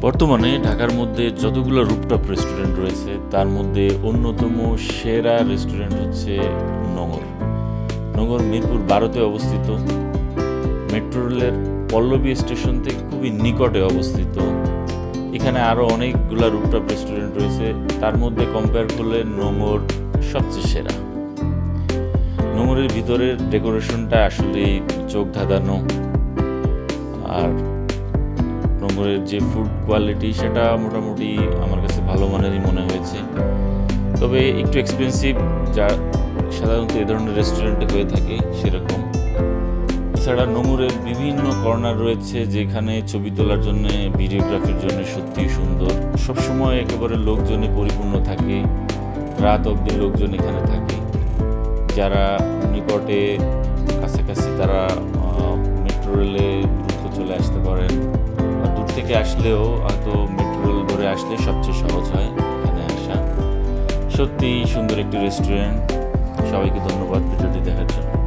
বর্তমানে ঢাকার মধ্যে যতগুলো রুফটপ রেস্টুরেন্ট রয়েছে তার মধ্যে অন্যতম সেরা রেস্টুরেন্ট হচ্ছে নোঙর। নোঙর মিরপুর 12-তে অবস্থিত। মেট্রো রেলের পল্লবী স্টেশন থেকে খুবই নিকটে অবস্থিত। এখানে আরও অনেকগুলা রুফটপ রেস্টুরেন্ট রয়েছে, তার মধ্যে কম্পেয়ার করলে নোঙর সবচেয়ে সেরা। নোঙরের ভিতরের ডেকোরেশনটা আসলেই চোখ ধাঁধানো, আর নোঙরের যে ফুড কোয়ালিটি সেটা মোটামুটি আমার কাছে ভালো মানেরই মনে হয়েছে, তবে একটু এক্সপেন্সিভ, যা সাধারণত এ ধরনের রেস্টুরেন্টে হয়ে থাকে সেরকম। এছাড়া নোঙরের বিভিন্ন কর্নার রয়েছে যেখানে ছবি তোলার জন্য, ভিডিওগ্রাফির জন্য সত্যিই সুন্দর। সবসময় একেবারে লোকজনে পরিপূর্ণ থাকে, রাত অবধি লোকজন এখানে থাকে। যারা নিকটে কাছাকাছি তারা মেট্রো রেলে দ্রুত চলে আসতে পারেন, আর দূর থেকে আসলেও হয়তো মেট্রো রেল ধরে আসলে সবচেয়ে সহজ হয় এখানে আসা। সত্যিই সুন্দর একটি রেস্টুরেন্ট। সবাইকে ধন্যবাদ ভিডিওটি দেখার জন্য।